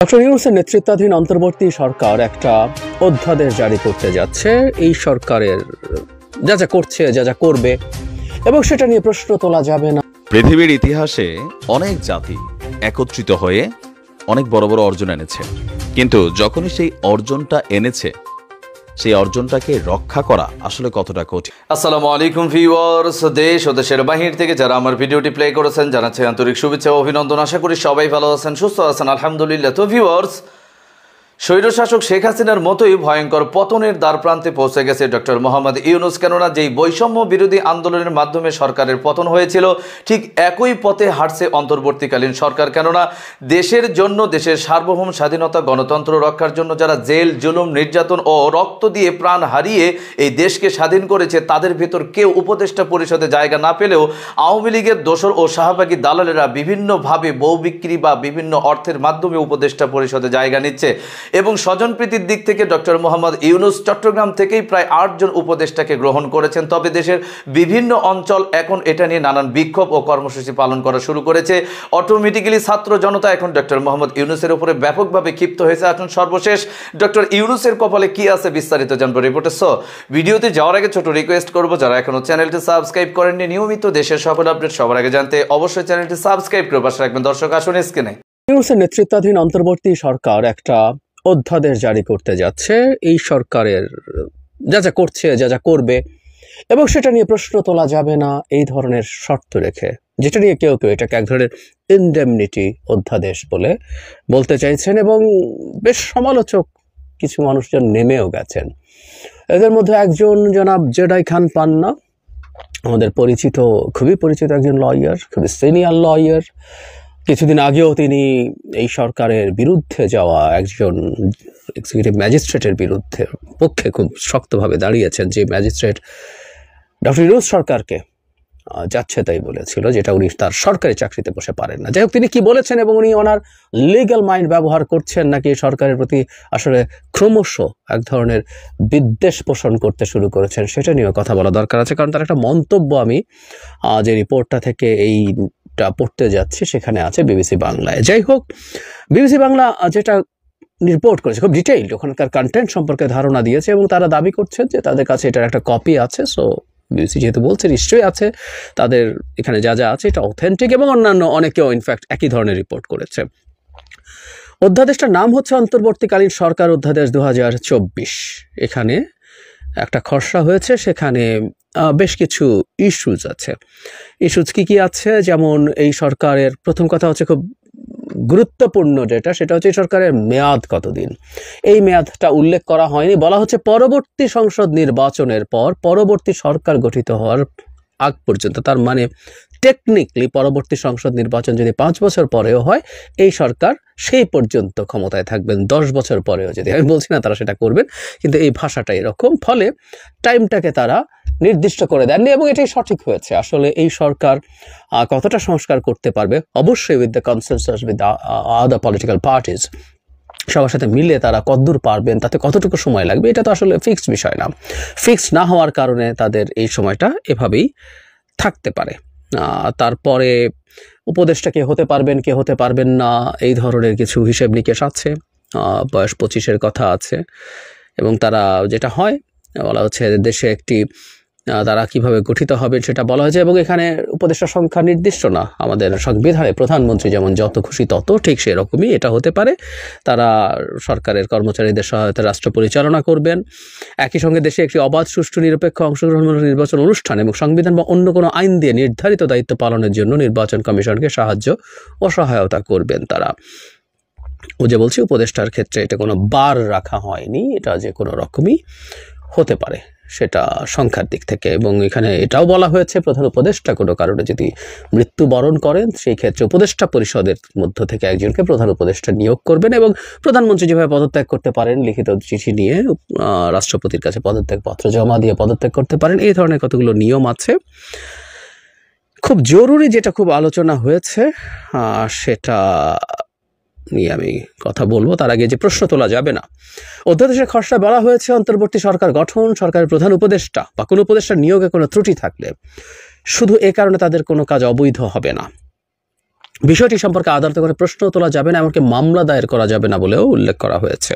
Doctor ইউনূসের নেতৃত্বাধীন অন্তর্বর্তী সরকার একটা অধ্যাদেশ জারি করতে যাচ্ছে। এই সরকারের যা যা করছে, যা যা করবে, এবং সেটা নিয়ে প্রশ্ন তোলা যাবে না। পৃথিবীর ইতিহাসে অনেক জাতি একত্রিত হয়ে অনেক বড় বড় অর্জন এনেছে, কিন্তু যখনই সেই অর্জনটা এনেছে সেই অর্জনটাকে রক্ষা করা আসলে কতটা কঠিন। আসসালামু আলাইকুম ভিউয়ার্স, দেশ ও দেশের বাহির থেকে যারা আমার ভিডিওটি প্লে করেছেন জানাচ্ছি আন্তরিক শুভেচ্ছা ও অভিনন্দন। আশা করি সবাই ভালো আছেন, সুস্থ আছেন, আলহামদুলিল্লাহ। তো ভিউয়ার্স, স্বৈরশাসক শেখ হাসিনার মতোই ভয়ঙ্কর পতনের দ্বারপ্রান্তে পৌঁছে গেছে ডক্টর মোহাম্মদ ইউনূস। কেননা যেই বৈষম্য বিরোধী আন্দোলনের মাধ্যমে সরকারের পতন হয়েছিল, ঠিক একই পথে হাঁটছে অন্তর্বর্তীকালীন সরকার। কেননা দেশের জন্য, দেশের সার্বভৌম স্বাধীনতা, গণতন্ত্র রক্ষার জন্য যারা জেল, জুলুম, নির্যাতন ও রক্ত দিয়ে প্রাণ হারিয়ে এই দেশকে স্বাধীন করেছে, তাদের ভেতর কেউ উপদেষ্টা পরিষদে জায়গা না পেলেও আওয়ামী লীগের দোসর ও শাহবাগী দালালেরা বিভিন্নভাবে বউ বিক্রি বা বিভিন্ন অর্থের মাধ্যমে উপদেষ্টা পরিষদে জায়গা নিচ্ছে। এবং স্বজনপ্রীতির দিক থেকে ডক্টর মোহাম্মদ ইউনূস চট্টগ্রাম থেকেই প্রায় 8 জন উপদেষ্টাকে গ্রহণ করেছেন। তবে দেশের বিভিন্ন অঞ্চল এখন এটা নিয়ে নানান বিক্ষোভ ও কর্মসূচি পালন করা শুরু করেছে। অটোমেটিক্যালি ছাত্র জনতা এখন ডক্টর মোহাম্মদ ইউনূসের উপরে ব্যাপকভাবে ক্ষিপ্ত হয়েছে। এখন সর্বশেষ ডক্টর ইউনূসের কপালে কি আছে বিস্তারিত জানবো রিপোর্টে। ভিডিওতে যাওয়ার আগে ছোট রিকোয়েস্ট করবো, যারা এখনো চ্যানেলটি সাবস্ক্রাইব করেননি, নিয়মিত দেশের সকল আপডেট সবার আগে জানতে অবশ্যই চ্যানেলটি সাবস্ক্রাইব করে পাশে রাখবেন। দর্শক আসুন স্ক্রিনে। ইউনূসের নেতৃত্বাধীন অন্তর্বর্তী সরকার একটা অধ্যাদেশ জারি করতে যাচ্ছে। এই সরকারের যা যা করছে, যা যা করবে, এবং সেটা নিয়ে প্রশ্ন তোলা যাবে না, এই ধরনের শর্ত রেখে, যেটা নিয়ে কেউ কেউ এটাকে এক ধরনের ইনডেমনিটি অধ্যাদেশ বলে বলতে চাইছেন, এবং বেশ সমালোচক কিছু মানুষজন নেমেও গেছেন। এদের মধ্যে একজন জনাব জেডাই খান পান্না, আমাদের পরিচিত, খুবই পরিচিত একজন লয়ার, খুবই সিনিয়র লয়ার। কিছুদিন আগেও তিনি এই সরকারের বিরুদ্ধে যাওয়া একজন এক্সিকিউটিভ ম্যাজিস্ট্রেটের বিরুদ্ধে পক্ষে খুব শক্তভাবে দাঁড়িয়েছেন, যে ম্যাজিস্ট্রেট ডক্টর ইউনূস সরকারকে যাচ্ছে তাই বলেছিল, যেটা উনি তার সরকারি চাকরিতে বসে পারেন না। যাই হোক, তিনি কি বলেছেন এবং উনি ওনার লিগ্যাল মাইন্ড ব্যবহার করছেন নাকি সরকারের প্রতি আসলে ক্রমশ এক ধরনের বিদ্বেষ পোষণ করতে শুরু করেছেন, সেটা নিয়েও কথা বলা দরকার আছে। কারণ তার একটা মন্তব্য আমি যে রিপোর্টটা থেকে এইটা পড়তে যাচ্ছি সেখানে আছে বিবিসি বাংলায়। যাই হোক, বিবিসি বাংলা যেটা রিপোর্ট করেছে খুব ডিটেইলড, ওখানকার কন্টেন্ট সম্পর্কে ধারণা দিয়েছে, এবং তারা দাবি করছেন যে তাদের কাছে এটার একটা কপি আছে। সো বিবিসি যেহেতু বলছে, নিশ্চয়ই আছে, তাদের এখানে যা যা আছে এটা অথেন্টিক, এবং অন্যান্য অনেকেও ইনফ্যাক্ট একই ধরনের রিপোর্ট করেছে। অধ্যাদেশটার নাম হচ্ছে অন্তর্বর্তীকালীন সরকার অধ্যাদেশ 2024। এখানে একটা খসড়া হয়েছে, সেখানে বেশ কিছু ইস্যুজ আছে। ইস্যুজ কি আছে? যেমন এই সরকারের প্রথম কথা হচ্ছে খুব গুরুত্বপূর্ণ যেটা, সেটা হচ্ছে এই সরকারের মেয়াদ কতদিন। এই মেয়াদটা উল্লেখ করা হয়নি। বলা হচ্ছে পরবর্তী সংসদ নির্বাচনের পর, পরবর্তী সরকার গঠিত হওয়ার আগ পর্যন্ত, তার মানে টেকনিক্যালি পরবর্তী সংসদ নির্বাচন যদি 5 বছর পরেও হয়, এই সরকার সেই পর্যন্ত ক্ষমতায় থাকবেন। 10 বছর পরেও যদি, আমি বলছি না তারা সেটা করবেন, কিন্তু এই ভাষাটা এরকম। ফলে টাইমটাকে তারা নির্দিষ্ট করে দেননি, এবং এটাই সঠিক হয়েছে। আসলে এই সরকার কতটা সংস্কার করতে পারবে, অবশ্যই with the consensus with the other political parties, সবার সাথে মিলে তারা কতদূর পারবেন, তাতে কতটুকু সময় লাগবে, এটা তো আসলে ফিক্সড বিষয় না। ফিক্সড না হওয়ার কারণে তাদের এই সময়টা এভাবেই থাকতে পারে। তারপরে উপদেষ্টা কে হতে পারবেন, কে হতে পারবেন না, এই ধরনের কিছু হিসেব নিকেশ আছে। বয়স 25-এর কথা আছে, এবং তারা যেটা হয় বলা হচ্ছে দেশে একটি তারা কিভাবে গঠিত হবে সেটা বলা হয়েছে, এবং এখানে উপদেষ্টা সংখ্যা নির্দিষ্ট না। আমাদের সংবিধানে প্রধানমন্ত্রী যেমন যত খুশি তত, ঠিক সেরকমই এটা হতে পারে। তারা সরকারের কর্মচারীদের সহায়তায় রাষ্ট্র পরিচালনা করবেন। একই সঙ্গে দেশে একটি অবাধ, সুষ্ঠু, নিরপেক্ষ, অংশগ্রহণমূলক নির্বাচন অনুষ্ঠান এবং সংবিধান বা অন্য কোনো আইন দিয়ে নির্ধারিত দায়িত্ব পালনের জন্য নির্বাচন কমিশনকে সাহায্য ও সহায়তা করবেন তারা। ও যে বলছি, উপদেষ্টার ক্ষেত্রে এটা কোনো বার রাখা হয়নি, এটা যে কোনো রকমই হতে পারে সেটা সংখ্যার দিক থেকে। এবং এখানে এটাও বলা হয়েছে, প্রধান উপদেষ্টা কোনো কারণে যদি মৃত্যুবরণ করেন, সেই ক্ষেত্রে উপদেষ্টা পরিষদের মধ্য থেকে একজনকে প্রধান উপদেষ্টা নিয়োগ করবেন, এবং প্রধানমন্ত্রী যেভাবে পদত্যাগ করতে পারেন, লিখিত চিঠি নিয়ে রাষ্ট্রপতির কাছে পদত্যাগ পত্র জমা দিয়ে পদত্যাগ করতে পারেন, এই ধরনের কতগুলো নিয়ম আছে। খুব জরুরি যেটা খুব আলোচনা হয়েছে সেটা নিয়ে আমি কথা বলবো। তার আগে যে প্রশ্ন তোলা যাবে না, অধ্যাদেশের খসড়া বলা হয়েছে অন্তর্বর্তী সরকার গঠন, সরকারের প্রধান উপদেষ্টা বা কোনো উপদেষ্টার নিয়োগে কোনো ত্রুটি থাকলে শুধু এ কারণে তাদের কোনো কাজ অবৈধ হবে না। বিষয়টি সম্পর্কে আদালতে করে প্রশ্ন তোলা যাবে না, এমনকি মামলা দায়ের করা যাবে না বলেও উল্লেখ করা হয়েছে।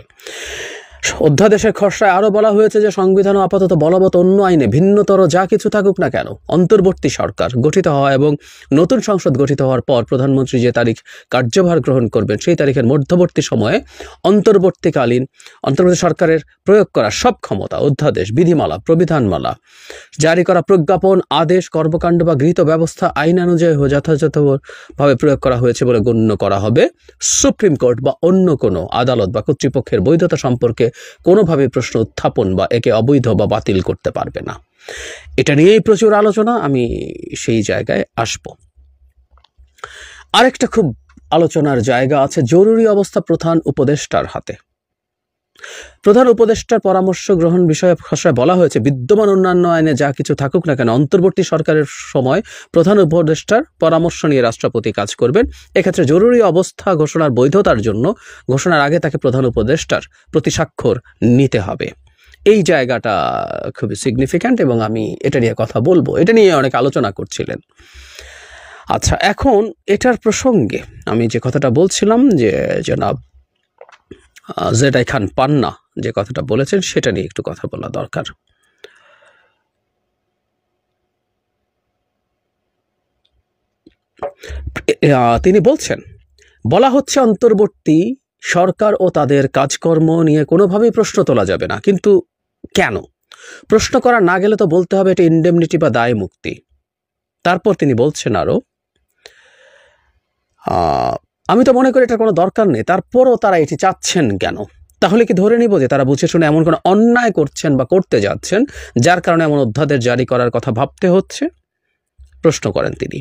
অধ্যাদেশের খসড়ায় আরও বলা হয়েছে যে সংবিধান ও আপাতত বলবৎ অন্য আইনে ভিন্নতর যা কিছু থাকুক না কেন, অন্তর্বর্তী সরকার গঠিত হওয়া এবং নতুন সংসদ গঠিত হওয়ার পর প্রধানমন্ত্রী যে তারিখ কার্যভার গ্রহণ করবেন সেই তারিখের মধ্যবর্তী সময়ে অন্তর্বর্তী সরকারের প্রয়োগ করা সব ক্ষমতা, অধ্যাদেশ, বিধিমালা, প্রবিধানমালা, জারি করা প্রজ্ঞাপন, আদেশ, কর্মকাণ্ড বা গৃহীত ব্যবস্থা আইনানুযায়ী যথাযথভাবে প্রয়োগ করা হয়েছে বলে গণ্য করা হবে। সুপ্রিম কোর্ট বা অন্য কোনো আদালত বা কর্তৃপক্ষের বৈধতা সম্পর্কে কোনোভাবে প্রশ্ন উত্থাপন বা একে অবৈধ বা বাতিল করতে পারবে না। এটা নিয়েই প্রচুর আলোচনা, আমি সেই জায়গায় আসব। আরেকটা খুব আলোচনার জায়গা আছে জরুরি অবস্থা প্রধান উপদেষ্টার হাতে। প্রধান উপদেষ্টার পরামর্শ গ্রহণ বিষয়ে খসড়ায় বলা হয়েছে, বিদ্যমান অন্যান্য আইনে যা কিছু থাকুক না কেন অন্তর্বর্তী সরকারের সময় প্রধান উপদেষ্টার পরামর্শ নিয়ে রাষ্ট্রপতি কাজ করবেন। এক্ষেত্রে জরুরি অবস্থা ঘোষণার বৈধতার জন্য ঘোষণার আগে তাকে প্রধান উপদেষ্টার প্রতি স্বাক্ষর নিতে হবে। এই জায়গাটা খুবই সিগনিফিক্যান্ট এবং আমি এটা নিয়ে কথা বলবো। এটা নিয়ে অনেক আলোচনা করছিলেন। আচ্ছা, এখন এটার প্রসঙ্গে আমি যে কথাটা বলছিলাম যে জনাব জেড আই খান পান্না যে কথাটা বলেছেন সেটা নিয়ে একটু কথা বলা দরকার। তিনি বলছেন, বলা হচ্ছে অন্তর্বর্তী সরকার ও তাদের কাজকর্ম নিয়ে কোনোভাবেই প্রশ্ন তোলা যাবে না, কিন্তু কেন? প্রশ্ন করা না গেলে তো বলতে হবে এটা ইন্ডেমনিটি বা দায় মুক্তি। তারপর তিনি বলছেন আরো, আমি তো মনে করি এটার কোনো দরকার নেই, তারপরও তারা এটি চাচ্ছেন কেন? তাহলে কি ধরে নিব যে তারা বুঝে শুনে এমন কোনো অন্যায় করছেন বা করতে যাচ্ছেন যার কারণে এমন অধ্যাদেশ জারি করার কথা ভাবতে হচ্ছে? প্রশ্ন করেন তিনি।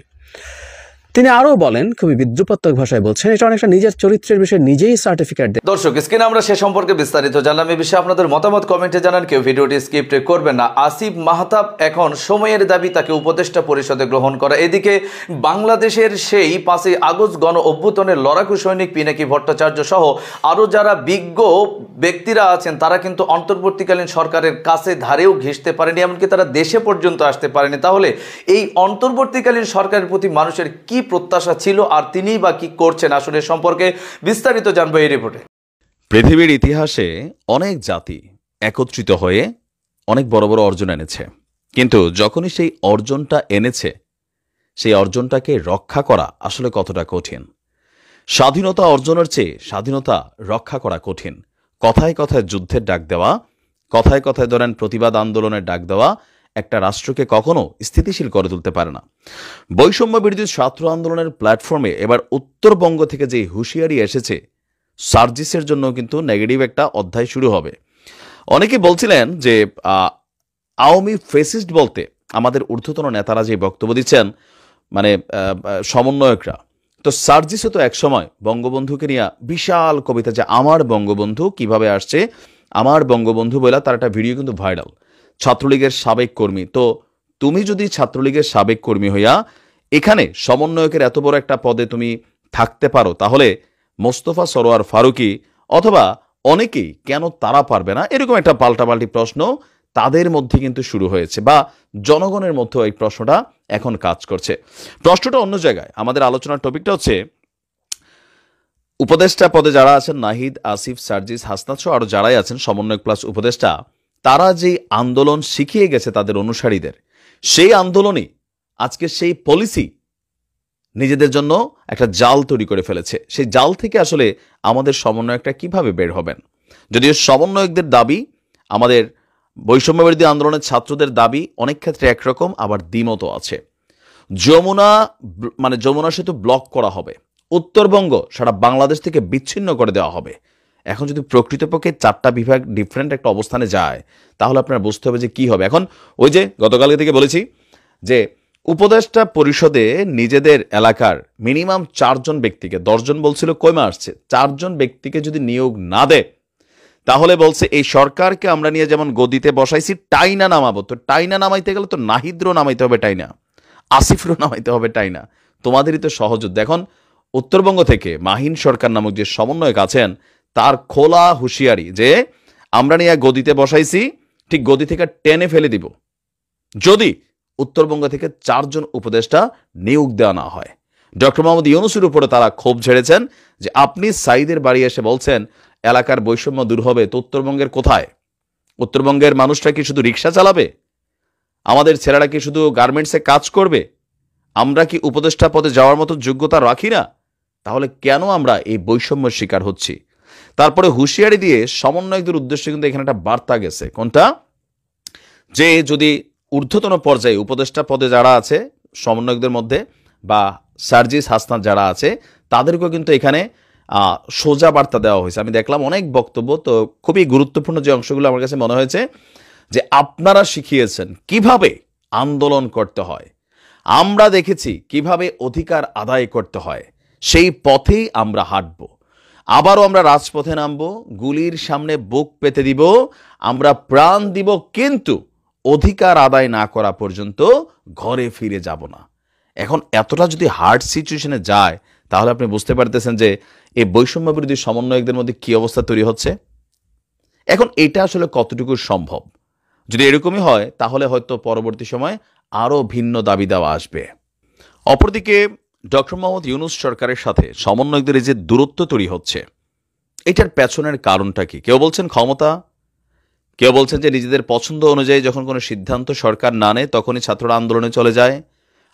তিনি আরও বলেন, খুবই বিদ্রুপাত্মক ভাষায় বলছেন, এটা অনেকটা নিজের চরিত্রের বিষয়ে নিজেই সার্টিফিকেট দেয়। দর্শক, স্ক্রিনে আমরা সে সম্পর্কে বিস্তারিত জানলাম। এই বিষয়ে আপনাদের মতামত কমেন্টে জানান, কেউ ভিডিওটি স্কিপ করবেন না। আসিফ মাহতাব এখন সময়ের দাবি তাকে উপদেষ্টা পরিষদে গ্রহণ করা। এদিকে বাংলাদেশের সেই 5ই আগস্ট গণ অভ্যুত্থানের লড়াকু সৈনিক পিনাকি ভট্টাচার্য সহ আরও যারা বিজ্ঞ ব্যক্তিরা আছেন তারা কিন্তু অন্তর্বর্তীকালীন সরকারের কাছে ধারেও ঘেঁষতে পারেনি, এমনকি তারা দেশে পর্যন্ত আসতে পারেনি। তাহলে এই অন্তর্বর্তীকালীন সরকারের প্রতি মানুষের কি প্রত্যাশা ছিল আর তিনিই বা কি করছেন আসলে সম্পর্কে বিস্তারিত জানবো এই রিপোর্টে। পৃথিবীর ইতিহাসে অনেক জাতি একত্রিত হয়ে অনেক বড় বড় অর্জন এনেছে, কিন্তু যখনই সেই অর্জনটা এনেছে সেই অর্জনটাকে রক্ষা করা আসলে কতটা কঠিন। স্বাধীনতা অর্জনের চেয়ে স্বাধীনতা রক্ষা করা কঠিন। কথায় কথায় যুদ্ধের ডাক দেওয়া, কথায় কথায় ধরেন প্রতিবাদ আন্দোলনের ডাক দেওয়া একটা রাষ্ট্রকে কখনো স্থিতিশীল করে তুলতে পারে না। বৈষম্য বিরোধী ছাত্র আন্দোলনের প্ল্যাটফর্মে এবার উত্তরবঙ্গ থেকে যে হুঁশিয়ারি এসেছে, সার্জিসের জন্য কিন্তু নেগেটিভ একটা অধ্যায় শুরু হবে। অনেকে বলছিলেন যে আওয়ামী ফেসিস্ট বলতে আমাদের ঊর্ধ্বতন নেতারা যে বক্তব্য দিচ্ছেন, মানে সমন্বয়করা, তো সার্জিসও তো একসময় বঙ্গবন্ধুকে নিয়ে বিশাল কবিতা, যে আমার বঙ্গবন্ধু কিভাবে আসছে, আমার বঙ্গবন্ধু বলে তার একটা ভিডিও কিন্তু ভাইরাল। ছাত্রলীগের সাবেক কর্মী, তো তুমি যদি ছাত্রলীগের সাবেক কর্মী হইয়া এখানে সমন্বয়কের এত বড় একটা পদে তুমি থাকতে পারো, তাহলে মোস্তফা সরোয়ার ফারুকী অথবা অনেকেই কেন তারা পারবে না? এরকম একটা পাল্টাপাল্টি প্রশ্ন তাদের মধ্যে কিন্তু শুরু হয়েছে, বা জনগণের মধ্যে এই প্রশ্নটা এখন কাজ করছে। প্রশ্নটা অন্য জায়গায়। আমাদের আলোচনার টপিকটা হচ্ছে উপদেষ্টা পদে যারা আছেন, নাহিদ, আসিফ, সার্জিস, হাসনাত সহ আরো যারাই আছেন সমন্বয়ক প্লাস উপদেষ্টা, তারা যে আন্দোলন শিখিয়ে গেছে তাদের অনুসারীদের, সেই আন্দোলনই আজকে সেই পলিসি নিজেদের জন্য একটা জাল তৈরি করে ফেলেছে। সেই জাল থেকে আসলে আমাদের সমন্বয়করা কিভাবে বের হবেন? যদিও সমন্বয়কদের দাবি, আমাদের বৈষম্য বিরোধী আন্দোলনের ছাত্রদের দাবি অনেক ক্ষেত্রে একরকম, আবার দ্বিমতও আছে। যমুনা সেতু ব্লক করা হবে, উত্তরবঙ্গ সারা বাংলাদেশ থেকে বিচ্ছিন্ন করে দেওয়া হবে। এখন যদি প্রকৃতপক্ষে 4টা বিভাগ ডিফারেন্ট একটা অবস্থানে যায়, তাহলে আপনার বুঝতে হবে যে কি হবে। এখন ওই যে গতকালকে থেকে বলেছি যে উপদেষ্টা পরিষদে নিজেদের এলাকার মিনিমাম 4 জন ব্যক্তিকে, 10 জন বলছিল কমে আসছে, 4 জন ব্যক্তিকে যদি নিয়োগ না দেয়, তাহলে বলছে এই সরকারকে আমরা নিয়ে যেমন গদিতে বসাইছি টাইনা নামাবো। তো টাইনা নামাইতে গেলে তো নাহিদরও নামাইতে হবে টাইনা, আসিফরও নামাইতে হবে টাইনা, তোমাদেরই তো সহযোদ্ধা। এখন উত্তরবঙ্গ থেকে মাহিন সরকার নামক যে সমন্বয়ক আছেন, তার খোলা হুঁশিয়ারি যে আমরা নিয়ে গদিতে বসাইছি, ঠিক গদি থেকে টেনে ফেলে দিব যদি উত্তরবঙ্গ থেকে 4 জন উপদেষ্টা নিয়োগ দেওয়া না হয়। ডক্টর মোহাম্মদ ইউনূসের উপরে তারা ক্ষোভ ঝেড়েছেন যে আপনি সাঈদের বাড়ি এসে বলছেন এলাকার বৈষম্য দূর হবে, তো উত্তরবঙ্গের কোথায়? উত্তরবঙ্গের মানুষরা কি শুধু রিক্সা চালাবে? আমাদের ছেলেরা কি শুধু গার্মেন্টসে কাজ করবে? আমরা কি উপদেষ্টা পদে যাওয়ার মতো যোগ্যতা রাখি না? তাহলে কেন আমরা এই বৈষম্যের শিকার হচ্ছি? তারপরে হুঁশিয়ারি দিয়ে সমন্বয়কদের উদ্দেশ্যে কিন্তু এখানে একটা বার্তা গেছে। কোনটা? যে যদি ঊর্ধ্বতন পর্যায়ে উপদেষ্টা পদে যারা আছে সমন্বয়কদের মধ্যে বা সার্জিস হাসনাত যারা আছে তাদেরকেও কিন্তু এখানে সোজা বার্তা দেওয়া হয়েছে। আমি দেখলাম অনেক বক্তব্য, তো খুবই গুরুত্বপূর্ণ যে অংশগুলো আমার কাছে মনে হয়েছে যে আপনারা শিখিয়েছেন কিভাবে আন্দোলন করতে হয়, আমরা দেখেছি কিভাবে অধিকার আদায় করতে হয়, সেই পথেই আমরা হাঁটব। আবারও আমরা রাজপথে নামব, গুলির সামনে বুক পেতে দিব, আমরা প্রাণ দিব, কিন্তু অধিকার আদায় না করা পর্যন্ত ঘরে ফিরে যাব না। এখন এতটা যদি হার্ড সিচুয়েশনে যায় তাহলে আপনি বুঝতে পারতেছেন যে এই বৈষম্য বিরোধী সমন্বয়কদের মধ্যে কি অবস্থা তৈরি হচ্ছে। এখন এটা আসলে কতটুকু সম্ভব? যদি এরকমই হয় তাহলে হয়তো পরবর্তী সময় আরও ভিন্ন দাবি দেওয়া আসবে। অপরদিকে ডক্টর মোহাম্মদ ইউনূস সরকারের সাথে সমন্বয়কদের যে দূরত্ব তৈরি হচ্ছে, এটার পেছনের কারণটা কি? কেউ বলছেন ক্ষমতা, কেউ বলছেন যে নিজেদের পছন্দ অনুযায়ী যখন কোনো সিদ্ধান্ত সরকার না নেয় তখনই ছাত্ররা আন্দোলনে চলে যায়।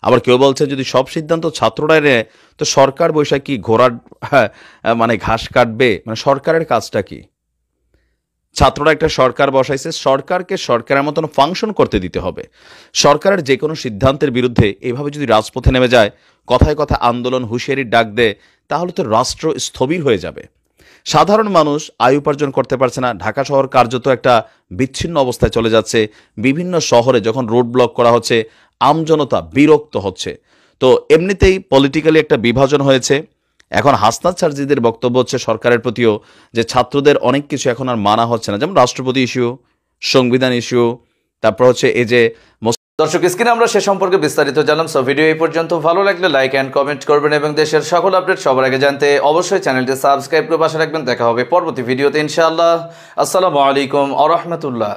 আবার কেউ বলছেন যদি সব সিদ্ধান্ত ছাত্ররাই নেয় তো সরকার বৈশাখ কি ঘোড়ার মানে ঘাস কাটবে? মানে সরকারের কাজটা কি? ছাত্ররা একটা সরকার বসাইছে, সরকারকে সরকারের মতন ফাংশন করতে দিতে হবে। সরকারের যে কোনো সিদ্ধান্তের বিরুদ্ধে এভাবে যদি রাজপথে নেমে যায়, কথায় কথা আন্দোলন হুঁশিয়ারির ডাক দেয়, তাহলে তো রাষ্ট্র স্থবির হয়ে যাবে। সাধারণ মানুষ আয় উপার্জন করতে পারছে না। ঢাকা শহর কার্যত একটা বিচ্ছিন্ন অবস্থায় চলে যাচ্ছে। বিভিন্ন শহরে যখন রোড ব্লক করা হচ্ছে আমজনতা বিরক্ত হচ্ছে। তো এমনিতেই পলিটিক্যালি একটা বিভাজন হয়েছে। এখন হাসনাত সার্জিদের বক্তব্য হচ্ছে সরকারের প্রতিও যে ছাত্রদের অনেক কিছু এখন আর মানা হচ্ছে না, যেমন রাষ্ট্রপতি ইস্যু, সংবিধান ইস্যু, তারপর হচ্ছে এই যে দর্শক স্ক্রিনে আমরা সে সম্পর্কে বিস্তারিত জানলাম। সো ভিডিও এই পর্যন্ত। ভালো লাগলে লাইক এন্ড কমেন্ট করবেন এবং দেশের সকল আপডেট সবার আগে জানতে অবশ্যই চ্যানেলটি সাবস্ক্রাইব করে পাশে রাখবেন। দেখা হবে পরবর্তী ভিডিওতে ইনশাআল্লাহ। আসসালামু আলাইকুম ওয়া রাহমাতুল্লাহ।